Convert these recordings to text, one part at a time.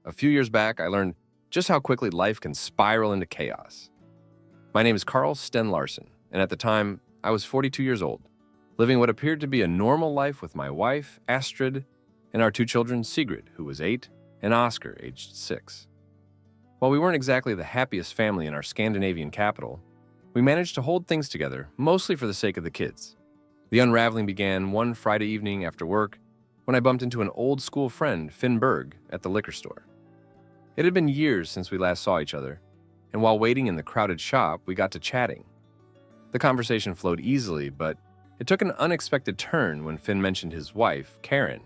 A few years back, I learned just how quickly life can spiral into chaos. My name is Carl Sten Larson, and at the time, I was 42 years old, living what appeared to be a normal life with my wife, Astrid, and our two children, Sigrid, who was 8, and Oscar, aged 6. While we weren't exactly the happiest family in our Scandinavian capital, we managed to hold things together, mostly for the sake of the kids. The unraveling began one Friday evening after work when I bumped into an old school friend, Finn Berg, at the liquor store. It had been years since we last saw each other, and while waiting in the crowded shop, we got to chatting. The conversation flowed easily, but it took an unexpected turn when Finn mentioned his wife, Karen,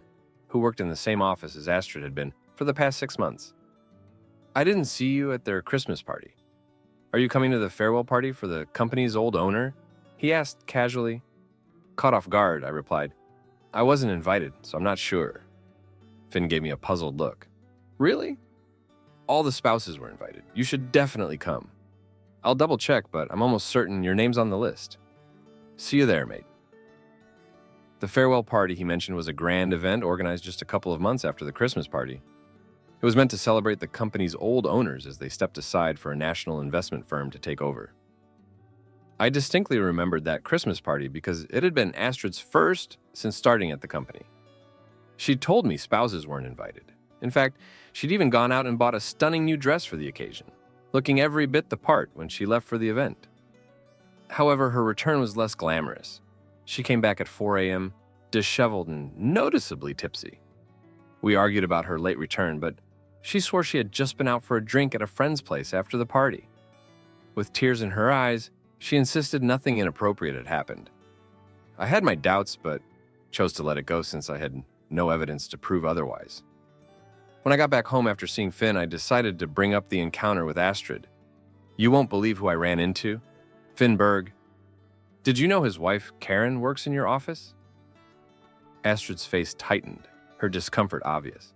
who worked in the same office as Astrid had been for the past 6 months. "I didn't see you at their Christmas party. Are you coming to the farewell party for the company's old owner?" he asked casually. Caught off guard, I replied, "I wasn't invited, so I'm not sure." Finn gave me a puzzled look. "Really? All the spouses were invited. You should definitely come. I'll double check, but I'm almost certain your name's on the list. See you there, mate." The farewell party he mentioned was a grand event organized just a couple of months after the Christmas party. It was meant to celebrate the company's old owners as they stepped aside for a national investment firm to take over. I distinctly remembered that Christmas party because it had been Astrid's first since starting at the company. She'd told me spouses weren't invited. In fact, she'd even gone out and bought a stunning new dress for the occasion, looking every bit the part when she left for the event. However, her return was less glamorous. She came back at 4 a.m., disheveled and noticeably tipsy. We argued about her late return, but she swore she had just been out for a drink at a friend's place after the party. With tears in her eyes, she insisted nothing inappropriate had happened. I had my doubts, but chose to let it go since I had no evidence to prove otherwise. When I got back home after seeing Finn, I decided to bring up the encounter with Astrid. "You won't believe who I ran into. Finn Berg. Did you know his wife, Karen, works in your office?" Astrid's face tightened, her discomfort obvious.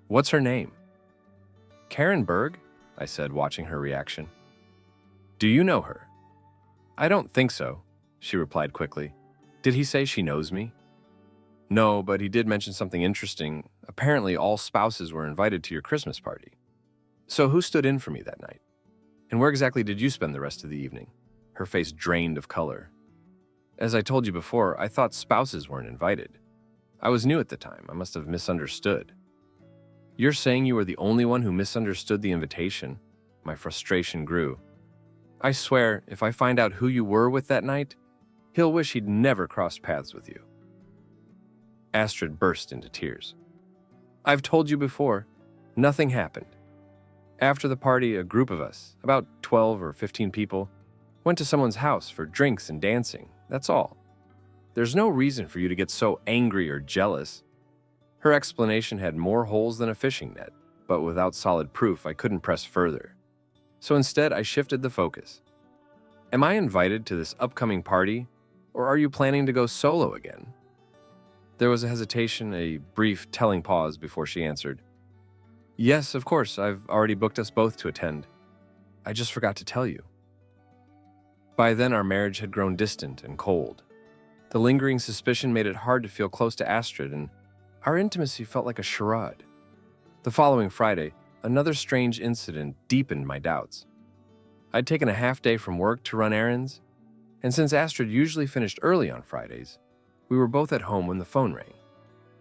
"What's her name?" "Karen Berg," I said, watching her reaction. "Do you know her?" "I don't think so," she replied quickly. "Did he say she knows me?" "No, but he did mention something interesting. Apparently, all spouses were invited to your Christmas party. So who stood in for me that night? And where exactly did you spend the rest of the evening?" Her face drained of color. "As I told you before, I thought spouses weren't invited. I was new at the time. I must have misunderstood." "You're saying you were the only one who misunderstood the invitation?" My frustration grew. "I swear, if I find out who you were with that night, he'll wish he'd never crossed paths with you." Astrid burst into tears. "I've told you before, nothing happened. After the party, a group of us, about 12 or 15 people, went to someone's house for drinks and dancing, that's all. There's no reason for you to get so angry or jealous." Her explanation had more holes than a fishing net, but without solid proof, I couldn't press further. So instead, I shifted the focus. "Am I invited to this upcoming party, or are you planning to go solo again?" There was a hesitation, a brief telling pause before she answered. "Yes, of course, I've already booked us both to attend. I just forgot to tell you." By then, our marriage had grown distant and cold. The lingering suspicion made it hard to feel close to Astrid, and our intimacy felt like a charade. The following Friday, another strange incident deepened my doubts. I'd taken a half day from work to run errands, and since Astrid usually finished early on Fridays, we were both at home when the phone rang.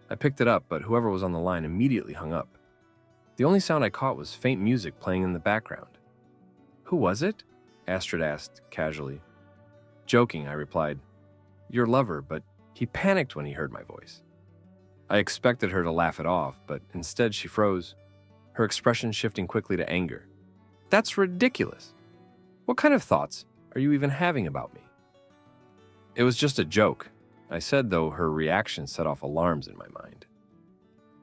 I picked it up, but whoever was on the line immediately hung up. The only sound I caught was faint music playing in the background. "Who was it?" Astrid asked casually. Joking, I replied, "Your lover," but he panicked when he heard my voice. I expected her to laugh it off, but instead she froze, her expression shifting quickly to anger. "That's ridiculous. What kind of thoughts are you even having about me?" "It was just a joke," I said, though her reaction set off alarms in my mind.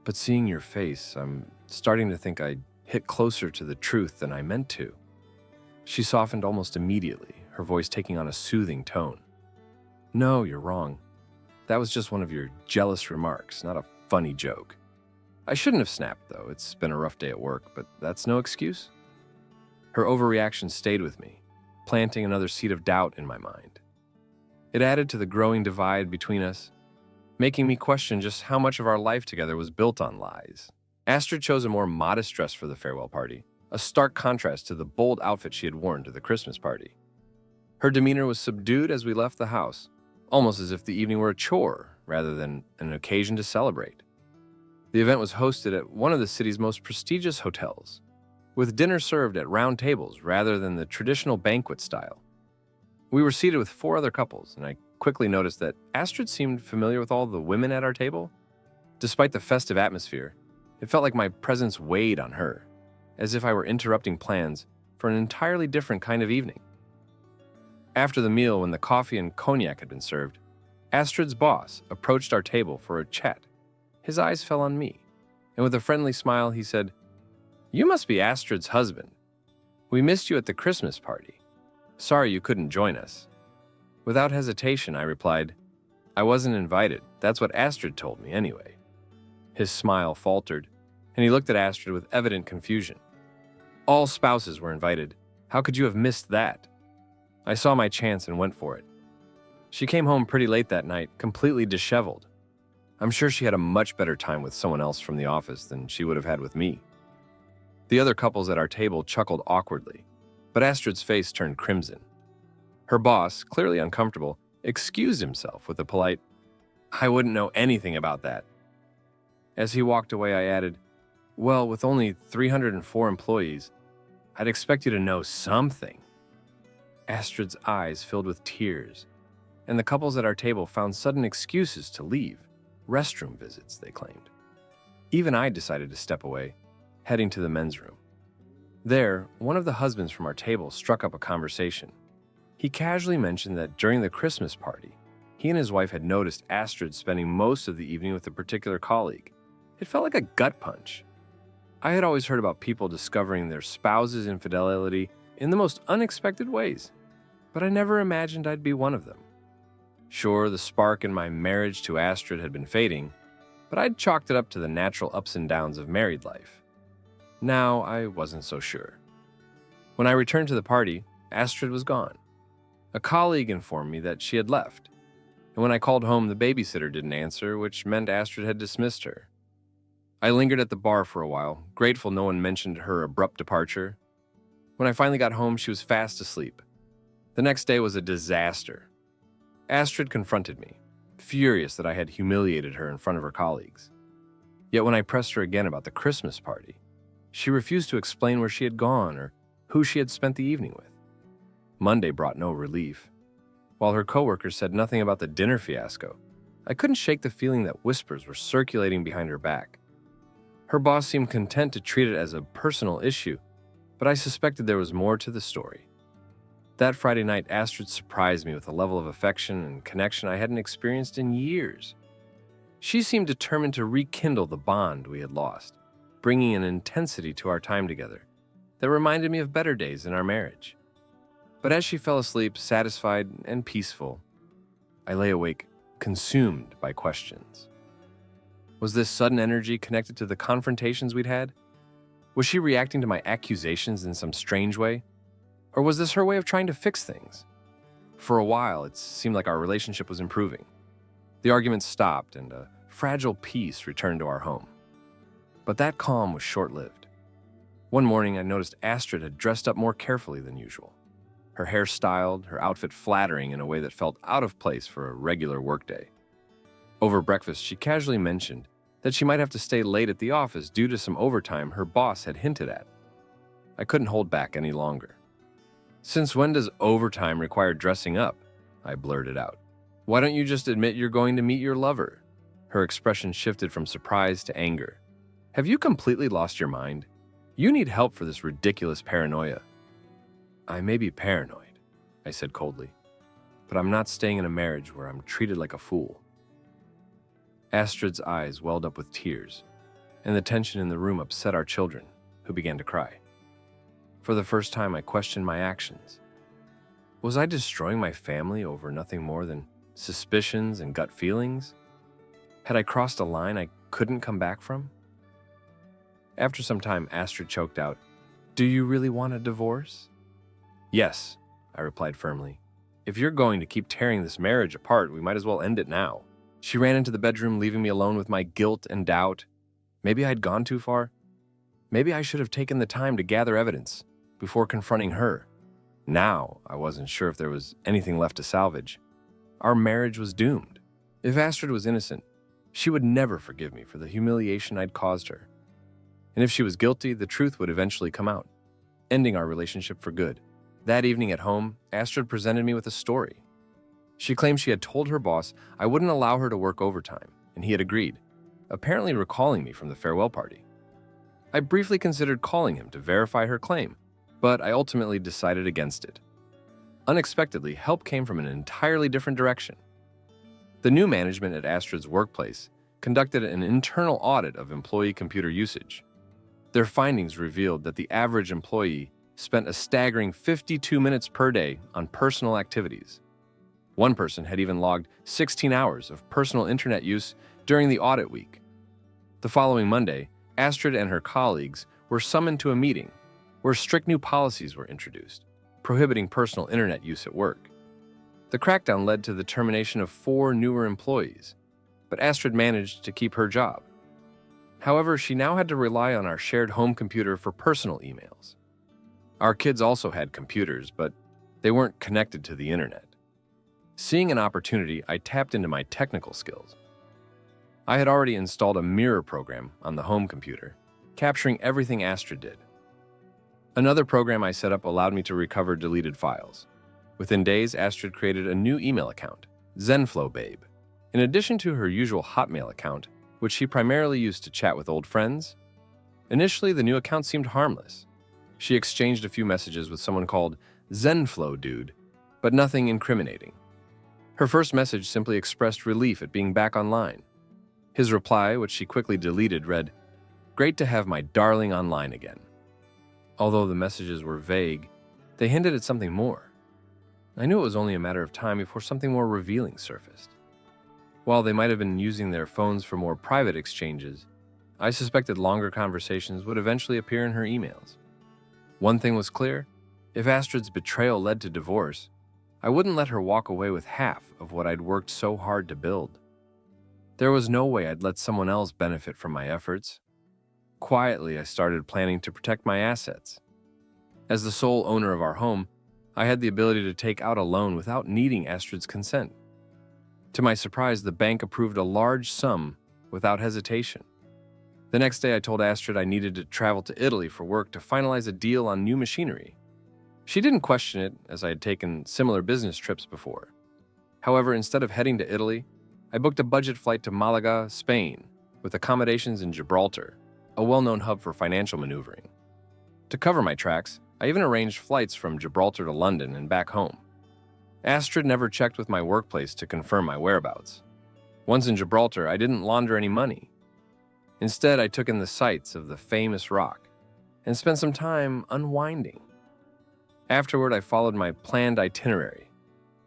"But seeing your face, I'm starting to think I hit closer to the truth than I meant to." She softened almost immediately, her voice taking on a soothing tone. "No, you're wrong. That was just one of your jealous remarks, not a funny joke. I shouldn't have snapped, though. It's been a rough day at work, but that's no excuse." Her overreaction stayed with me, planting another seed of doubt in my mind. It added to the growing divide between us, making me question just how much of our life together was built on lies. Astrid chose a more modest dress for the farewell party, a stark contrast to the bold outfit she had worn to the Christmas party. Her demeanor was subdued as we left the house, almost as if the evening were a chore rather than an occasion to celebrate. The event was hosted at one of the city's most prestigious hotels, with dinner served at round tables rather than the traditional banquet style. We were seated with 4 other couples, and I quickly noticed that Astrid seemed familiar with all the women at our table. Despite the festive atmosphere, it felt like my presence weighed on her, as if I were interrupting plans for an entirely different kind of evening. After the meal, when the coffee and cognac had been served, Astrid's boss approached our table for a chat. His eyes fell on me, and with a friendly smile, he said, "You must be Astrid's husband. We missed you at the Christmas party. Sorry you couldn't join us." Without hesitation, I replied, "I wasn't invited. That's what Astrid told me anyway." His smile faltered, and he looked at Astrid with evident confusion. "All spouses were invited. How could you have missed that?" I saw my chance and went for it. She came home pretty late that night, completely disheveled. I'm sure she had a much better time with someone else from the office than she would have had with me. The other couples at our table chuckled awkwardly, but Astrid's face turned crimson. Her boss, clearly uncomfortable, excused himself with a polite, "I wouldn't know anything about that." As he walked away, I added, "Well, with only 304 employees, I'd expect you to know something." Astrid's eyes filled with tears, and the couples at our table found sudden excuses to leave. Restroom visits, they claimed. Even I decided to step away, heading to the men's room. There, one of the husbands from our table struck up a conversation. He casually mentioned that during the Christmas party, he and his wife had noticed Astrid spending most of the evening with a particular colleague. It felt like a gut punch. I had always heard about people discovering their spouse's infidelity in the most unexpected ways, but I never imagined I'd be one of them. Sure, the spark in my marriage to Astrid had been fading, but I'd chalked it up to the natural ups and downs of married life. Now I wasn't so sure. When I returned to the party, Astrid was gone. A colleague informed me that she had left, and when I called home, the babysitter didn't answer, which meant Astrid had dismissed her. I lingered at the bar for a while, grateful no one mentioned her abrupt departure. When I finally got home, she was fast asleep. The next day was a disaster. Astrid confronted me, furious that I had humiliated her in front of her colleagues. Yet when I pressed her again about the Christmas party, she refused to explain where she had gone or who she had spent the evening with. Monday brought no relief. While her coworkers said nothing about the dinner fiasco, I couldn't shake the feeling that whispers were circulating behind her back. Her boss seemed content to treat it as a personal issue, but I suspected there was more to the story. That Friday night, Astrid surprised me with a level of affection and connection I hadn't experienced in years. She seemed determined to rekindle the bond we had lost, bringing an intensity to our time together that reminded me of better days in our marriage. But as she fell asleep, satisfied and peaceful, I lay awake, consumed by questions. Was this sudden energy connected to the confrontations we'd had? Was she reacting to my accusations in some strange way? Or was this her way of trying to fix things? For a while, it seemed like our relationship was improving. The arguments stopped and a fragile peace returned to our home. But that calm was short-lived. One morning, I noticed Astrid had dressed up more carefully than usual. Her hair styled, her outfit flattering in a way that felt out of place for a regular workday. Over breakfast, she casually mentioned that she might have to stay late at the office due to some overtime her boss had hinted at. I couldn't hold back any longer. "Since when does overtime require dressing up?" I blurted out. "Why don't you just admit you're going to meet your lover?" Her expression shifted from surprise to anger. "Have you completely lost your mind? You need help for this ridiculous paranoia." "I may be paranoid," I said coldly, "but I'm not staying in a marriage where I'm treated like a fool." Astrid's eyes welled up with tears, and the tension in the room upset our children, who began to cry. For the first time, I questioned my actions. Was I destroying my family over nothing more than suspicions and gut feelings? Had I crossed a line I couldn't come back from? After some time, Astrid choked out, "Do you really want a divorce?" "Yes," I replied firmly. "If you're going to keep tearing this marriage apart, we might as well end it now." She ran into the bedroom, leaving me alone with my guilt and doubt. Maybe I'd gone too far. Maybe I should have taken the time to gather evidence before confronting her. Now, I wasn't sure if there was anything left to salvage. Our marriage was doomed. If Astrid was innocent, she would never forgive me for the humiliation I'd caused her. And if she was guilty, the truth would eventually come out, ending our relationship for good. That evening at home, Astrid presented me with a story. She claimed she had told her boss I wouldn't allow her to work overtime, and he had agreed, apparently recalling me from the farewell party. I briefly considered calling him to verify her claim, but I ultimately decided against it. Unexpectedly, help came from an entirely different direction. The new management at Astrid's workplace conducted an internal audit of employee computer usage. Their findings revealed that the average employee spent a staggering 52 minutes per day on personal activities. One person had even logged 16 hours of personal internet use during the audit week. The following Monday, Astrid and her colleagues were summoned to a meeting where strict new policies were introduced, prohibiting personal internet use at work. The crackdown led to the termination of 4 newer employees, but Astrid managed to keep her job. However, she now had to rely on our shared home computer for personal emails. Our kids also had computers, but they weren't connected to the internet. Seeing an opportunity, I tapped into my technical skills. I had already installed a mirror program on the home computer, capturing everything Astrid did. Another program I set up allowed me to recover deleted files. Within days, Astrid created a new email account, ZenflowBabe. In addition to her usual Hotmail account, which she primarily used to chat with old friends, initially the new account seemed harmless. She exchanged a few messages with someone called ZenflowDude, but nothing incriminating. Her first message simply expressed relief at being back online. His reply, which she quickly deleted, read, "Great to have my darling online again." Although the messages were vague, they hinted at something more. I knew it was only a matter of time before something more revealing surfaced. While they might have been using their phones for more private exchanges, I suspected longer conversations would eventually appear in her emails. One thing was clear: if Astrid's betrayal led to divorce, I wouldn't let her walk away with half of what I'd worked so hard to build. There was no way I'd let someone else benefit from my efforts. Quietly, I started planning to protect my assets. As the sole owner of our home, I had the ability to take out a loan without needing Astrid's consent. To my surprise, the bank approved a large sum without hesitation. The next day, I told Astrid I needed to travel to Italy for work to finalize a deal on new machinery. She didn't question it, as I had taken similar business trips before. However, instead of heading to Italy, I booked a budget flight to Malaga, Spain, with accommodations in Gibraltar, a well-known hub for financial maneuvering. To cover my tracks, I even arranged flights from Gibraltar to London and back home. Astrid never checked with my workplace to confirm my whereabouts. Once in Gibraltar, I didn't launder any money. Instead, I took in the sights of the famous rock and spent some time unwinding. Afterward, I followed my planned itinerary,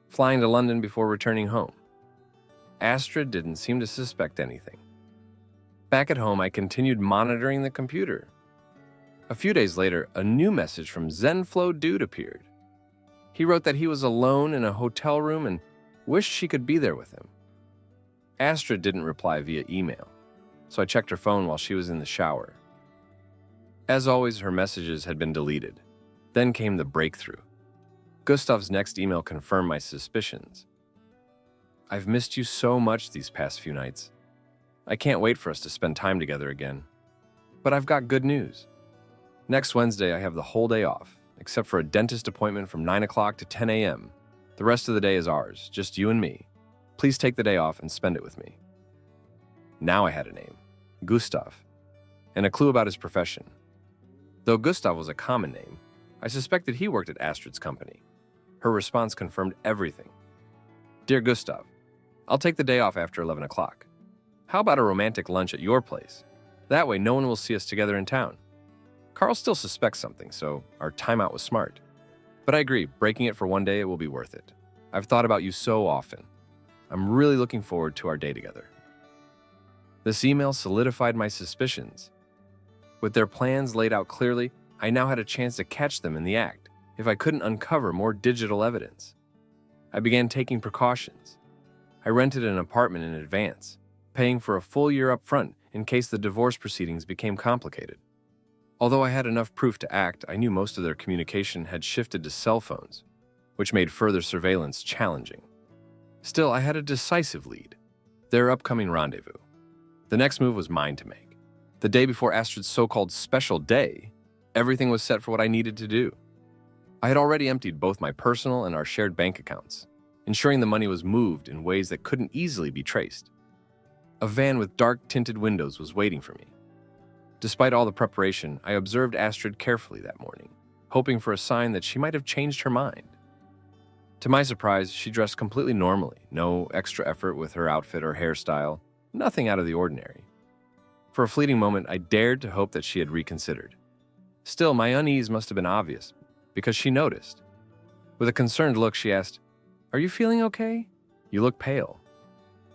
flying to London before returning home. Astrid didn't seem to suspect anything. Back at home, I continued monitoring the computer. A few days later, a new message from ZenflowDude appeared. He wrote that he was alone in a hotel room and wished she could be there with him. Astrid didn't reply via email, so I checked her phone while she was in the shower. As always, her messages had been deleted. Then came the breakthrough. Gustav's next email confirmed my suspicions. "I've missed you so much these past few nights. I can't wait for us to spend time together again. But I've got good news. Next Wednesday, I have the whole day off, except for a dentist appointment from 9 o'clock to 10 a.m. The rest of the day is ours, just you and me. Please take the day off and spend it with me." Now I had a name, Gustav, and a clue about his profession. Though Gustav was a common name, I suspected he worked at Astrid's company. Her response confirmed everything. "Dear Gustav, I'll take the day off after 11 o'clock. How about a romantic lunch at your place? That way no one will see us together in town." Carl still suspects something, so our timeout was smart. But I agree, breaking it for one day, it will be worth it. I've thought about you so often. I'm really looking forward to our day together. This email solidified my suspicions. With their plans laid out clearly, I now had a chance to catch them in the act if I couldn't uncover more digital evidence. I began taking precautions. I rented an apartment in advance, paying for a full year up front in case the divorce proceedings became complicated. Although I had enough proof to act, I knew most of their communication had shifted to cell phones, which made further surveillance challenging. Still, I had a decisive lead: their upcoming rendezvous. The next move was mine to make. The day before Astrid's so-called special day, everything was set for what I needed to do. I had already emptied both my personal and our shared bank accounts, ensuring the money was moved in ways that couldn't easily be traced. A van with dark-tinted windows was waiting for me. Despite all the preparation, I observed Astrid carefully that morning, hoping for a sign that she might have changed her mind. To my surprise, she dressed completely normally, no extra effort with her outfit or hairstyle, nothing out of the ordinary. For a fleeting moment, I dared to hope that she had reconsidered. Still, my unease must have been obvious, because she noticed. With a concerned look, she asked, "Are you feeling okay? You look pale."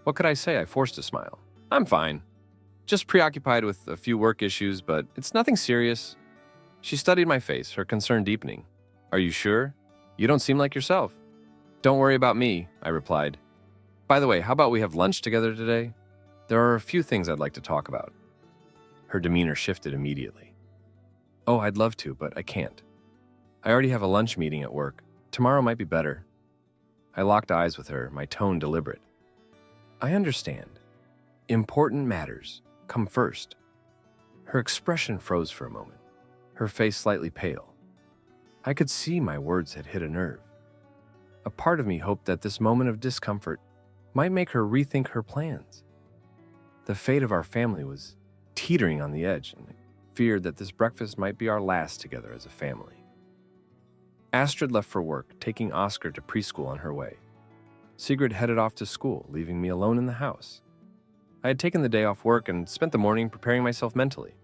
What could I say? I forced a smile. "I'm fine. Just preoccupied with a few work issues, but it's nothing serious." She studied my face, her concern deepening. "Are you sure? You don't seem like yourself." "Don't worry about me," I replied. "By the way, how about we have lunch together today? There are a few things I'd like to talk about." Her demeanor shifted immediately. "Oh, I'd love to, but I can't. I already have a lunch meeting at work. Tomorrow might be better." I locked eyes with her, my tone deliberate. "I understand. Important matters come first." Her expression froze for a moment, her face slightly pale. I could see my words had hit a nerve. A part of me hoped that this moment of discomfort might make her rethink her plans. The fate of our family was teetering on the edge, and I feared that this breakfast might be our last together as a family. Astrid left for work, taking Oscar to preschool on her way. Sigrid headed off to school, leaving me alone in the house. I had taken the day off work and spent the morning preparing myself mentally.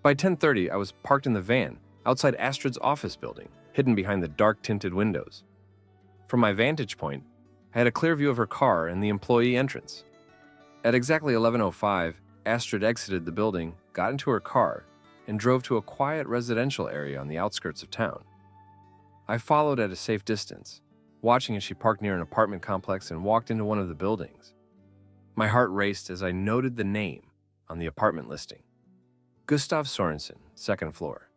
By 10:30, I was parked in the van outside Astrid's office building, hidden behind the dark-tinted windows. From my vantage point, I had a clear view of her car and the employee entrance. At exactly 11:05, Astrid exited the building, got into her car, and drove to a quiet residential area on the outskirts of town. I followed at a safe distance, watching as she parked near an apartment complex and walked into one of the buildings. My heart raced as I noted the name on the apartment listing. Gustav Sorensen, second floor.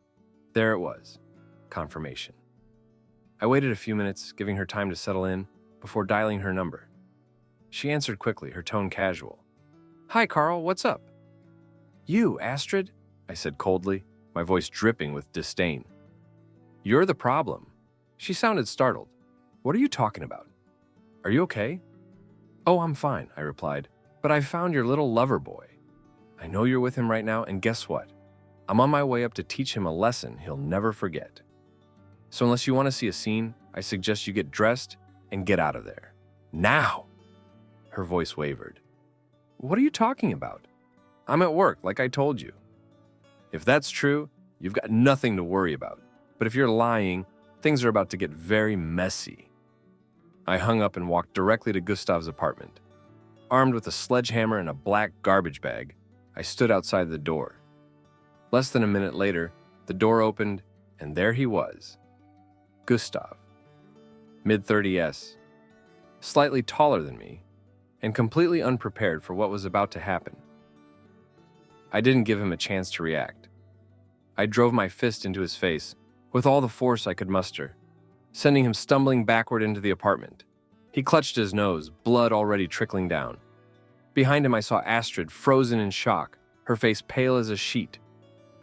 There it was. Confirmation. I waited a few minutes, giving her time to settle in, before dialing her number. She answered quickly, her tone casual. "Hi, Carl, what's up?" "You, Astrid?" I said coldly, my voice dripping with disdain. "You're the problem." She sounded startled. "What are you talking about? Are you okay?" "Oh, I'm fine," I replied, "but I found your little lover boy. I know you're with him right now, and guess what? I'm on my way up to teach him a lesson he'll never forget. So unless you want to see a scene, I suggest you get dressed and get out of there. Now!" Her voice wavered. "What are you talking about? I'm at work, like I told you." "If that's true, you've got nothing to worry about. But if you're lying, things are about to get very messy." I hung up and walked directly to Gustav's apartment. Armed with a sledgehammer and a black garbage bag, I stood outside the door. Less than a minute later, the door opened, and there he was. Gustav. Mid-30s, slightly taller than me, and completely unprepared for what was about to happen. I didn't give him a chance to react. I drove my fist into his face with all the force I could muster, sending him stumbling backward into the apartment. He clutched his nose, blood already trickling down. Behind him I saw Astrid, frozen in shock, her face pale as a sheet.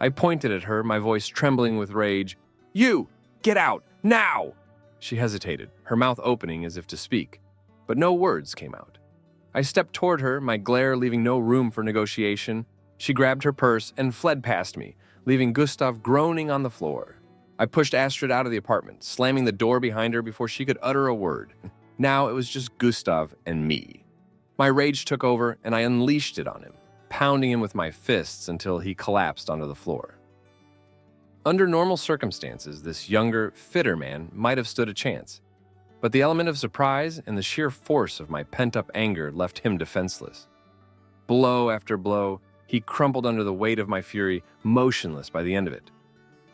I pointed at her, my voice trembling with rage. "You! Get out! Now!" She hesitated, her mouth opening as if to speak, but no words came out. I stepped toward her, my glare leaving no room for negotiation. She grabbed her purse and fled past me, leaving Gustav groaning on the floor. I pushed Astrid out of the apartment, slamming the door behind her before she could utter a word. Now it was just Gustav and me. My rage took over, and I unleashed it on him, pounding him with my fists until he collapsed onto the floor. Under normal circumstances, this younger, fitter man might have stood a chance, but the element of surprise and the sheer force of my pent-up anger left him defenseless. Blow after blow, he crumpled under the weight of my fury, motionless by the end of it.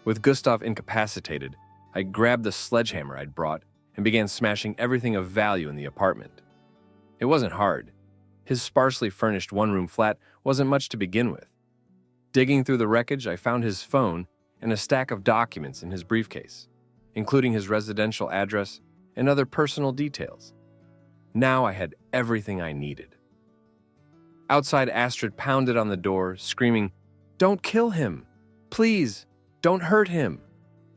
With Gustav incapacitated, I grabbed the sledgehammer I'd brought and began smashing everything of value in the apartment. It wasn't hard. His sparsely furnished one-room flat wasn't much to begin with. Digging through the wreckage, I found his phone and a stack of documents in his briefcase, including his residential address and other personal details. Now I had everything I needed. Outside, Astrid pounded on the door, screaming, "Don't kill him! Please, don't hurt him!"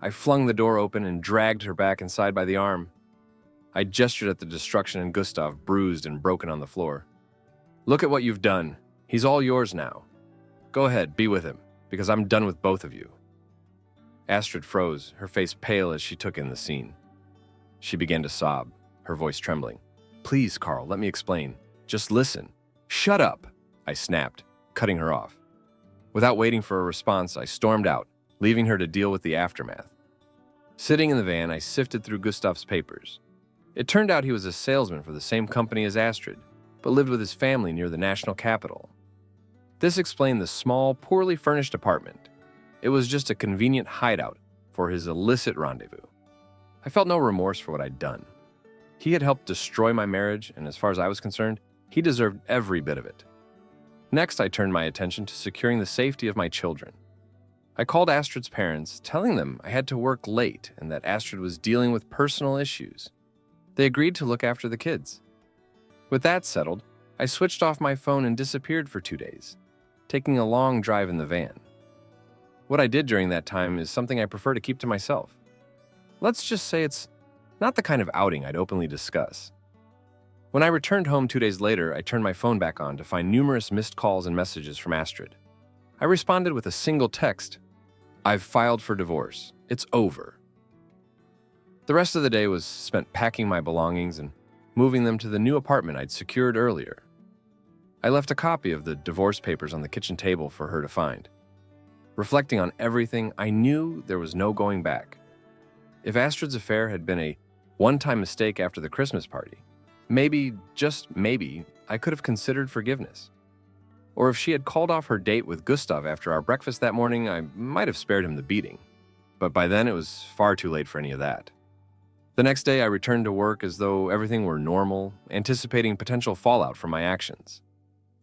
I flung the door open and dragged her back inside by the arm. I gestured at the destruction and Gustav, bruised and broken on the floor. "Look at what you've done. He's all yours now. Go ahead, be with him, because I'm done with both of you." Astrid froze, her face pale as she took in the scene. She began to sob, her voice trembling. "Please, Carl, let me explain. Just listen." "Shut up," I snapped, cutting her off. Without waiting for a response, I stormed out, leaving her to deal with the aftermath. Sitting in the van, I sifted through Gustav's papers. It turned out he was a salesman for the same company as Astrid, but lived with his family near the national capital. This explained the small, poorly furnished apartment. It was just a convenient hideout for his illicit rendezvous. I felt no remorse for what I'd done. He had helped destroy my marriage, and as far as I was concerned, he deserved every bit of it. Next, I turned my attention to securing the safety of my children. I called Astrid's parents, telling them I had to work late and that Astrid was dealing with personal issues. They agreed to look after the kids. With that settled, I switched off my phone and disappeared for 2 days, taking a long drive in the van. What I did during that time is something I prefer to keep to myself. Let's just say it's not the kind of outing I'd openly discuss. When I returned home 2 days later, I turned my phone back on to find numerous missed calls and messages from Astrid. I responded with a single text: "I've filed for divorce. It's over." The rest of the day was spent packing my belongings and moving them to the new apartment I'd secured earlier. I left a copy of the divorce papers on the kitchen table for her to find. Reflecting on everything, I knew there was no going back. If Astrid's affair had been a one-time mistake after the Christmas party, maybe, just maybe, I could have considered forgiveness. Or if she had called off her date with Gustav after our breakfast that morning, I might have spared him the beating. But by then, it was far too late for any of that. The next day, I returned to work as though everything were normal, anticipating potential fallout from my actions.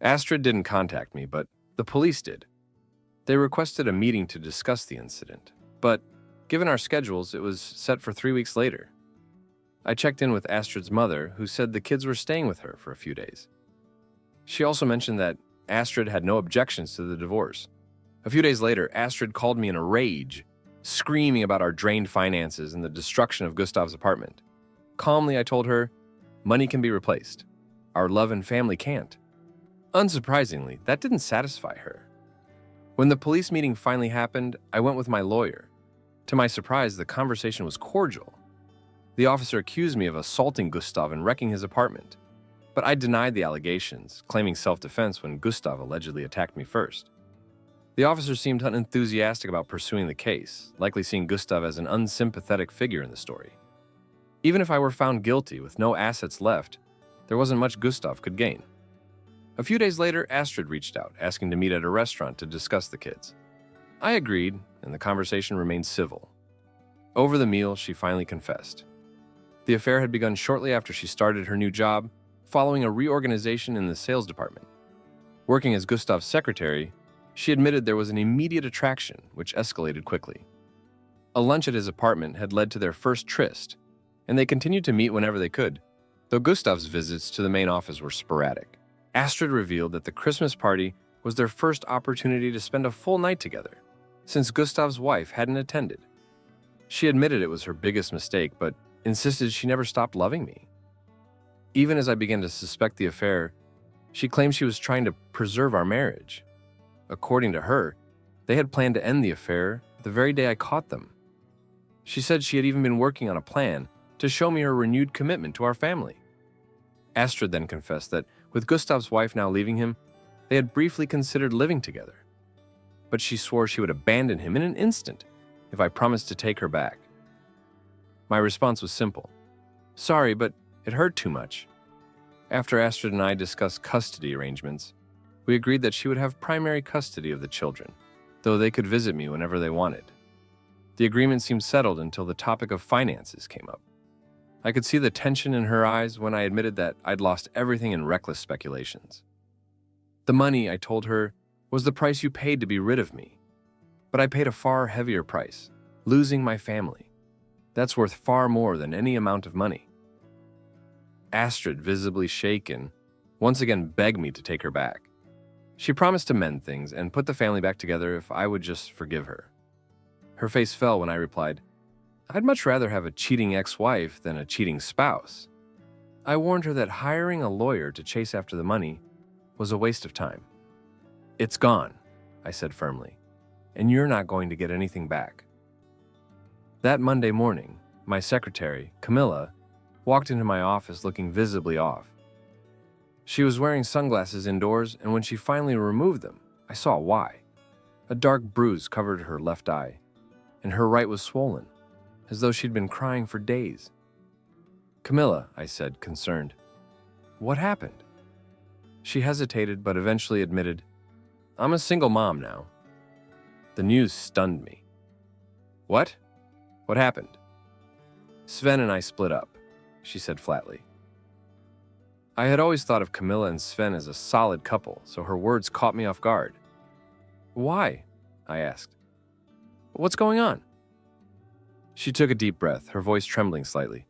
Astrid didn't contact me, but the police did. They requested a meeting to discuss the incident, but given our schedules, it was set for 3 weeks later. I checked in with Astrid's mother, who said the kids were staying with her for a few days. She also mentioned that Astrid had no objections to the divorce. A few days later, Astrid called me in a rage, screaming about our drained finances and the destruction of Gustav's apartment. Calmly, I told her, money can be replaced. Our love and family can't. Unsurprisingly, that didn't satisfy her. When the police meeting finally happened, I went with my lawyer. To my surprise, the conversation was cordial. The officer accused me of assaulting Gustav and wrecking his apartment, but I denied the allegations, claiming self-defense when Gustav allegedly attacked me first. The officer seemed unenthusiastic about pursuing the case, likely seeing Gustav as an unsympathetic figure in the story. Even if I were found guilty with no assets left, there wasn't much Gustav could gain. A few days later, Astrid reached out, asking to meet at a restaurant to discuss the kids. I agreed, and the conversation remained civil. Over the meal, she finally confessed. The affair had begun shortly after she started her new job, following a reorganization in the sales department. Working as Gustav's secretary, she admitted there was an immediate attraction, which escalated quickly. A lunch at his apartment had led to their first tryst, and they continued to meet whenever they could, though Gustav's visits to the main office were sporadic. Astrid revealed that the Christmas party was their first opportunity to spend a full night together, since Gustav's wife hadn't attended. She admitted it was her biggest mistake, but insisted she never stopped loving me. Even as I began to suspect the affair, she claimed she was trying to preserve our marriage. According to her, they had planned to end the affair the very day I caught them. She said she had even been working on a plan to show me her renewed commitment to our family. Astrid then confessed that with Gustav's wife now leaving him, they had briefly considered living together. But she swore she would abandon him in an instant if I promised to take her back. My response was simple. Sorry, but it hurt too much. After Astrid and I discussed custody arrangements, we agreed that she would have primary custody of the children, though they could visit me whenever they wanted. The agreement seemed settled until the topic of finances came up. I could see the tension in her eyes when I admitted that I'd lost everything in reckless speculations. The money, I told her, was the price you paid to be rid of me. But I paid a far heavier price, losing my family. That's worth far more than any amount of money. Astrid, visibly shaken, once again begged me to take her back. She promised to mend things and put the family back together if I would just forgive her. Her face fell when I replied, I'd much rather have a cheating ex-wife than a cheating spouse. I warned her that hiring a lawyer to chase after the money was a waste of time. It's gone, I said firmly, and you're not going to get anything back. That Monday morning, my secretary, Camilla, walked into my office looking visibly off. She was wearing sunglasses indoors, and when she finally removed them, I saw why. A dark bruise covered her left eye, and her right was swollen, as though she'd been crying for days. Camilla, I said, concerned. What happened? She hesitated, but eventually admitted, I'm a single mom now. The news stunned me. What? What happened? Sven and I split up, she said flatly. I had always thought of Camilla and Sven as a solid couple, so her words caught me off guard. Why? I asked. What's going on? She took a deep breath, her voice trembling slightly.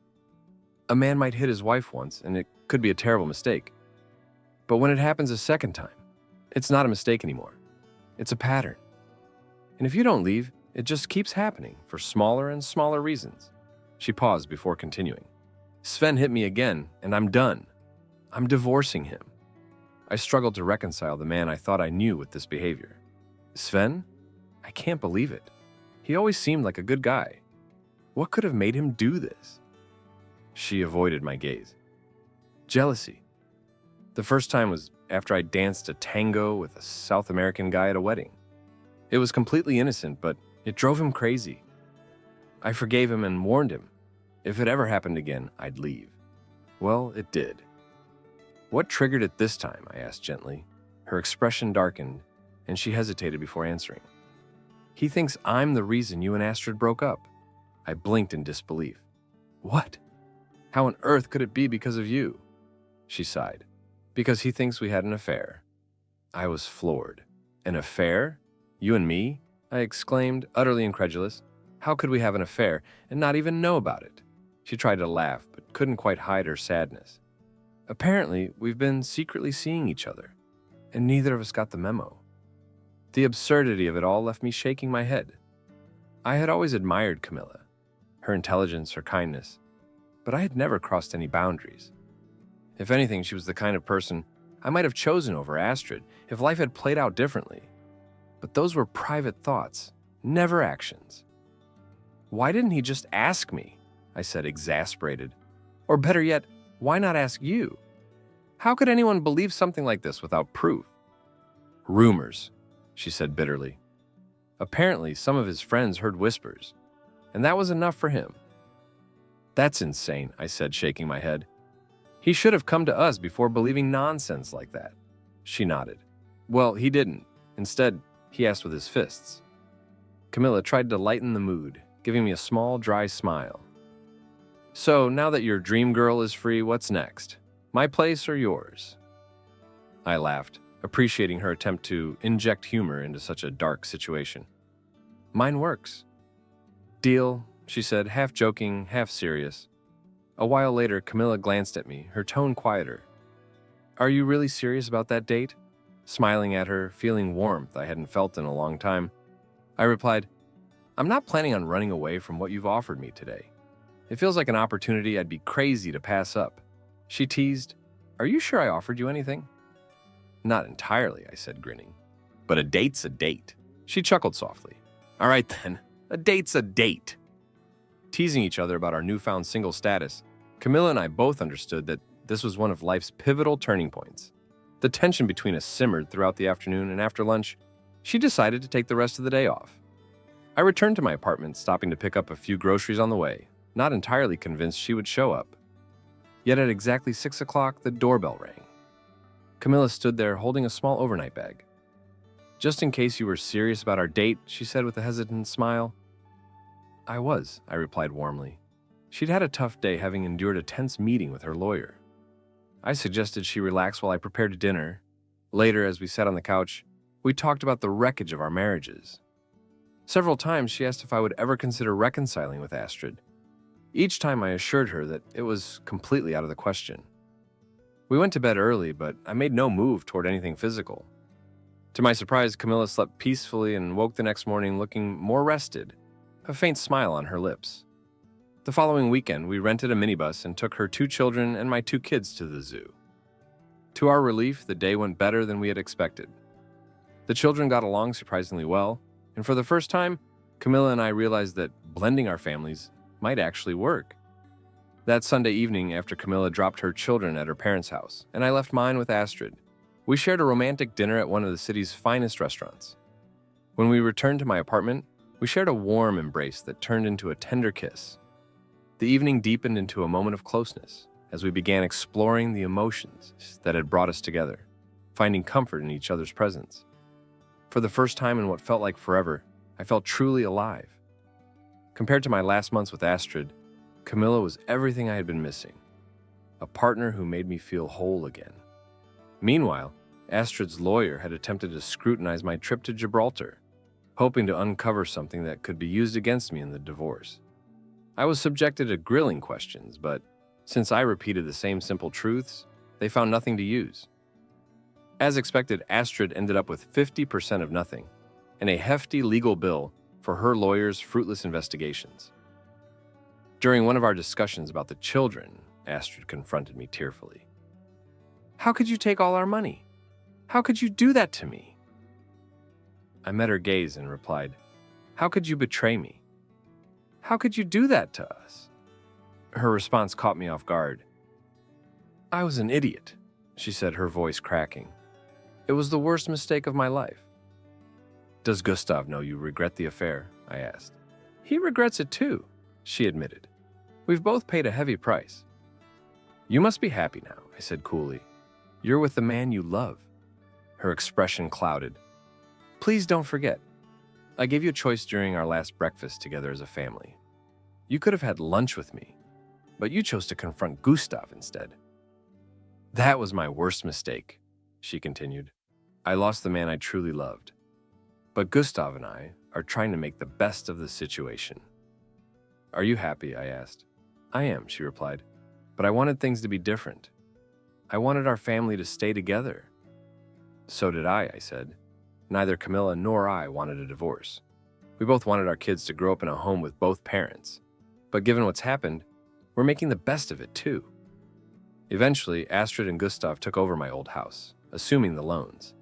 A man might hit his wife once, and it could be a terrible mistake. But when it happens a second time, it's not a mistake anymore. It's a pattern. And if you don't leave, it just keeps happening for smaller and smaller reasons. She paused before continuing. Sven hit me again, and I'm done. I'm divorcing him. I struggled to reconcile the man I thought I knew with this behavior. Sven? I can't believe it. He always seemed like a good guy. What could have made him do this? She avoided my gaze. Jealousy. The first time was after I danced a tango with a South American guy at a wedding. It was completely innocent, but it drove him crazy. I forgave him and warned him. If it ever happened again, I'd leave. Well, it did. What triggered it this time? I asked gently. Her expression darkened, and she hesitated before answering. He thinks I'm the reason you and Astrid broke up. I blinked in disbelief. What? How on earth could it be because of you? She sighed. Because he thinks we had an affair. I was floored. An affair? You and me? I exclaimed, utterly incredulous. How could we have an affair and not even know about it? She tried to laugh, but couldn't quite hide her sadness. Apparently, we've been secretly seeing each other, and neither of us got the memo. The absurdity of it all left me shaking my head. I had always admired Camilla, her intelligence, her kindness, but I had never crossed any boundaries. If anything, she was the kind of person I might have chosen over Astrid if life had played out differently. But those were private thoughts, never actions. Why didn't he just ask me? I said, exasperated. Or better yet, why not ask you? How could anyone believe something like this without proof? Rumors, she said bitterly. Apparently, some of his friends heard whispers, and that was enough for him. That's insane, I said, shaking my head. He should have come to us before believing nonsense like that. She nodded. Well, he didn't. Instead, he asked with his fists. Camilla tried to lighten the mood, giving me a small, dry smile. So, now that your dream girl is free, what's next? My place or yours? I laughed, appreciating her attempt to inject humor into such a dark situation. Mine works. Deal, she said, half joking, half serious. A while later, Camilla glanced at me, her tone quieter. Are you really serious about that date? Smiling at her, feeling warmth I hadn't felt in a long time, I replied, I'm not planning on running away from what you've offered me today. It feels like an opportunity I'd be crazy to pass up. She teased, Are you sure I offered you anything? Not entirely, I said, grinning. But a date's a date. She chuckled softly. All right then, a date's a date. Teasing each other about our newfound single status, Camilla and I both understood that this was one of life's pivotal turning points. The tension between us simmered throughout the afternoon, and after lunch, she decided to take the rest of the day off. I returned to my apartment, stopping to pick up a few groceries on the way, not entirely convinced she would show up. Yet at exactly 6 o'clock, the doorbell rang. Camilla stood there holding a small overnight bag. Just in case you were serious about our date, she said with a hesitant smile. I was, I replied warmly. She'd had a tough day having endured a tense meeting with her lawyer. I suggested she relax while I prepared dinner. Later, as we sat on the couch, we talked about the wreckage of our marriages. Several times she asked if I would ever consider reconciling with Astrid. Each time I assured her that it was completely out of the question. We went to bed early, but I made no move toward anything physical. To my surprise, Camilla slept peacefully and woke the next morning looking more rested, a faint smile on her lips. The following weekend, we rented a minibus and took her 2 children and my 2 kids to the zoo. To our relief, the day went better than we had expected. The children got along surprisingly well, and for the first time, Camilla and I realized that blending our families might actually work. That Sunday evening, after Camilla dropped her children at her parents' house, and I left mine with Astrid, we shared a romantic dinner at one of the city's finest restaurants. When we returned to my apartment, we shared a warm embrace that turned into a tender kiss. The evening deepened into a moment of closeness as we began exploring the emotions that had brought us together, finding comfort in each other's presence. For the first time in what felt like forever, I felt truly alive. Compared to my last months with Astrid, Camilla was everything I had been missing, a partner who made me feel whole again. Meanwhile, Astrid's lawyer had attempted to scrutinize my trip to Gibraltar, hoping to uncover something that could be used against me in the divorce. I was subjected to grilling questions, but since I repeated the same simple truths, they found nothing to use. As expected, Astrid ended up with 50% of nothing and a hefty legal bill for her lawyer's fruitless investigations. During one of our discussions about the children, Astrid confronted me tearfully. "How could you take all our money? How could you do that to me?" I met her gaze and replied, "How could you betray me? How could you do that to us?" Her response caught me off guard. "I was an idiot," she said, her voice cracking. "It was the worst mistake of my life." "Does Gustav know you regret the affair?" I asked. "He regrets it too," she admitted. "We've both paid a heavy price." "You must be happy now," I said coolly. "You're with the man you love." Her expression clouded. "Please don't forget, I gave you a choice during our last breakfast together as a family. You could have had lunch with me, but you chose to confront Gustav instead." "That was my worst mistake," she continued. "I lost the man I truly loved. But Gustav and I are trying to make the best of the situation." "Are you happy?" I asked. "I am," she replied. "But I wanted things to be different. I wanted our family to stay together." "So did I said. Neither Camilla nor I wanted a divorce. We both wanted our kids to grow up in a home with both parents. But given what's happened, we're making the best of it too." Eventually, Astrid and Gustav took over my old house, assuming the loans.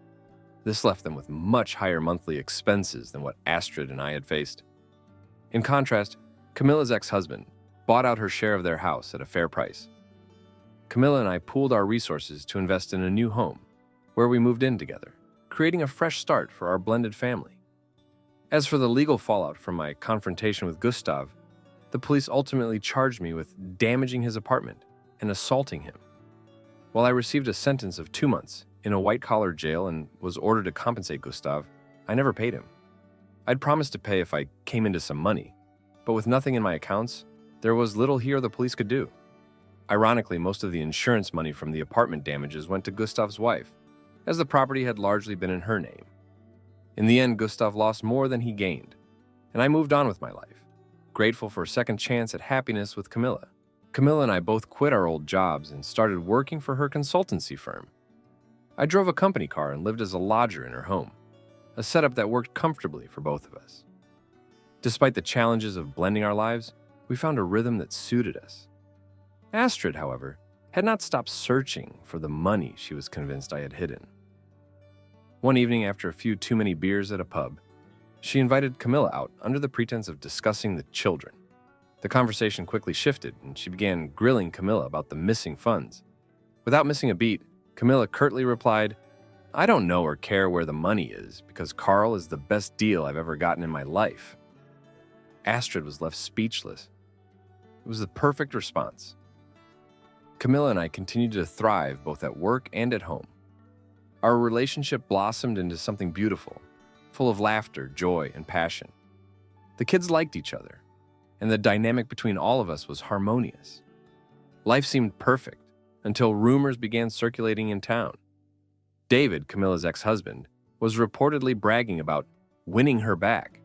This left them with much higher monthly expenses than what Astrid and I had faced. In contrast, Camilla's ex-husband bought out her share of their house at a fair price. Camilla and I pooled our resources to invest in a new home, where we moved in together, creating a fresh start for our blended family. As for the legal fallout from my confrontation with Gustav, the police ultimately charged me with damaging his apartment and assaulting him. While I received a sentence of 2 months in a white-collar jail and was ordered to compensate Gustav, I never paid him. I'd promised to pay if I came into some money, but with nothing in my accounts, there was little here the police could do. Ironically, most of the insurance money from the apartment damages went to Gustav's wife, as the property had largely been in her name. In the end, Gustav lost more than he gained, and I moved on with my life, grateful for a second chance at happiness with Camilla. Camilla and I both quit our old jobs and started working for her consultancy firm. I drove a company car and lived as a lodger in her home, a setup that worked comfortably for both of us. Despite the challenges of blending our lives, we found a rhythm that suited us. Astrid, however, had not stopped searching for the money she was convinced I had hidden. One evening, after a few too many beers at a pub, she invited Camilla out under the pretense of discussing the children. The conversation quickly shifted, and she began grilling Camilla about the missing funds. Without missing a beat, Camilla curtly replied, "I don't know or care where the money is because Carl is the best deal I've ever gotten in my life." Astrid was left speechless. It was the perfect response. Camilla and I continued to thrive both at work and at home. Our relationship blossomed into something beautiful, full of laughter, joy, and passion. The kids liked each other. and the dynamic between all of us was harmonious. Life seemed perfect until rumors began circulating in town. David, Camilla's ex-husband, was reportedly bragging about winning her back.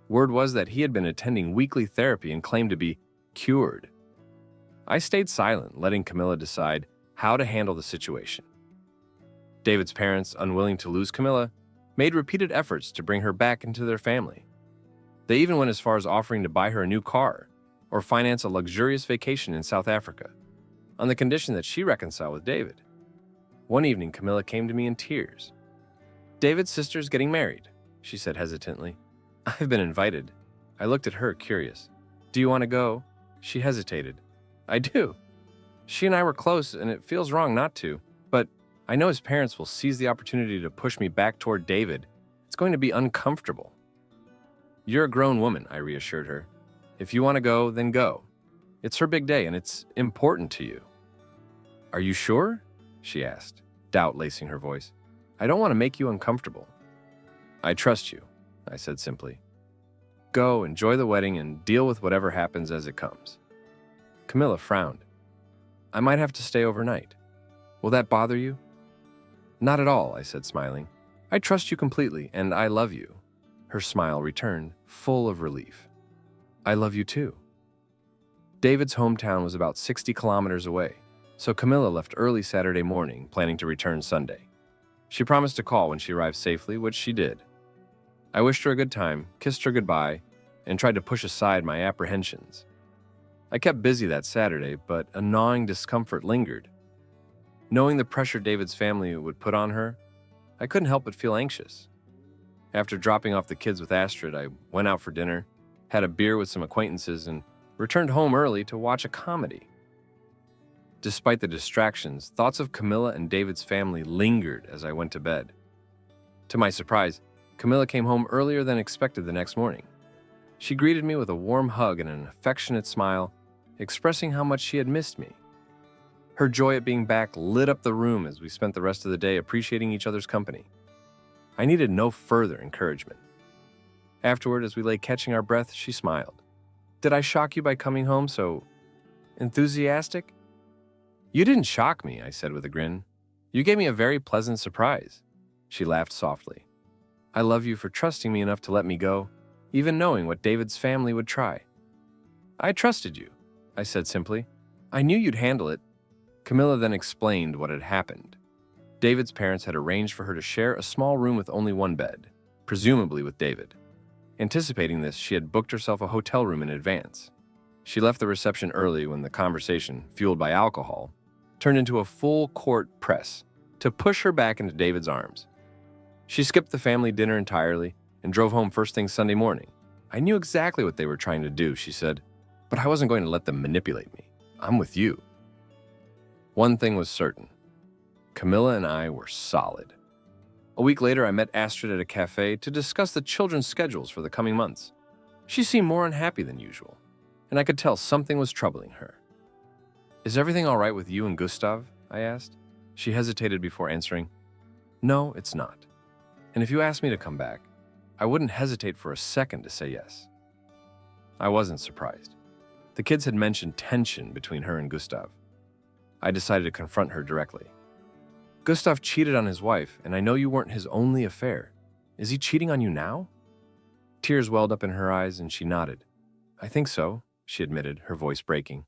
Word was that he had been attending weekly therapy and claimed to be cured. I stayed silent, letting Camilla decide how to handle the situation. David's parents, unwilling to lose Camilla, made repeated efforts to bring her back into their family. They even went as far as offering to buy her a new car or finance a luxurious vacation in South Africa, on the condition that she reconcile with David. One evening, Camilla came to me in tears. "David's sister's getting married," she said hesitantly. "I've been invited." I looked at her, curious. "Do you want to go?" She hesitated. "I do. She and I were close, and it feels wrong not to, but I know his parents will seize the opportunity to push me back toward David. It's going to be uncomfortable." "You're a grown woman," I reassured her. "If you want to go, then go. It's her big day, and it's important to you." "Are you sure?" she asked, doubt lacing her voice. "I don't want to make you uncomfortable." "I trust you," I said simply. "Go, enjoy the wedding, and deal with whatever happens as it comes." Camilla frowned. "I might have to stay overnight. Will that bother you?" "Not at all," I said, smiling. "I trust you completely, and I love you." Her smile returned, full of relief. "I love you too." David's hometown was about 60 kilometers away, so Camilla left early Saturday morning, planning to return Sunday. She promised to call when she arrived safely, which she did. I wished her a good time, kissed her goodbye, and tried to push aside my apprehensions. I kept busy that Saturday, but a gnawing discomfort lingered. Knowing the pressure David's family would put on her, I couldn't help but feel anxious. After dropping off the kids with Astrid, I went out for dinner, had a beer with some acquaintances, and returned home early to watch a comedy. Despite the distractions, thoughts of Camilla and David's family lingered as I went to bed. To my surprise, Camilla came home earlier than expected the next morning. She greeted me with a warm hug and an affectionate smile, expressing how much she had missed me. Her joy at being back lit up the room as we spent the rest of the day appreciating each other's company. I needed no further encouragement. Afterward, as we lay catching our breath, she smiled. "Did I shock you by coming home so enthusiastic?" "You didn't shock me," I said with a grin. "You gave me a very pleasant surprise." She laughed softly. "I love you for trusting me enough to let me go, even knowing what David's family would try." "I trusted you," I said simply. "I knew you'd handle it." Camilla then explained what had happened. David's parents had arranged for her to share a small room with only one bed, presumably with David. Anticipating this, she had booked herself a hotel room in advance. She left the reception early when the conversation, fueled by alcohol, turned into a full-court press to push her back into David's arms. She skipped the family dinner entirely and drove home first thing Sunday morning. "I knew exactly what they were trying to do," she said, "but I wasn't going to let them manipulate me. I'm with you." One thing was certain. Camilla and I were solid. A week later, I met Astrid at a cafe to discuss the children's schedules for the coming months. She seemed more unhappy than usual, and I could tell something was troubling her. "Is everything all right with you and Gustav?" I asked. She hesitated before answering, "No, it's not. And if you asked me to come back, I wouldn't hesitate for a second to say yes." I wasn't surprised. The kids had mentioned tension between her and Gustav. I decided to confront her directly. "Gustav cheated on his wife, and I know you weren't his only affair. Is he cheating on you now?" Tears welled up in her eyes, and she nodded. "I think so," she admitted, her voice breaking.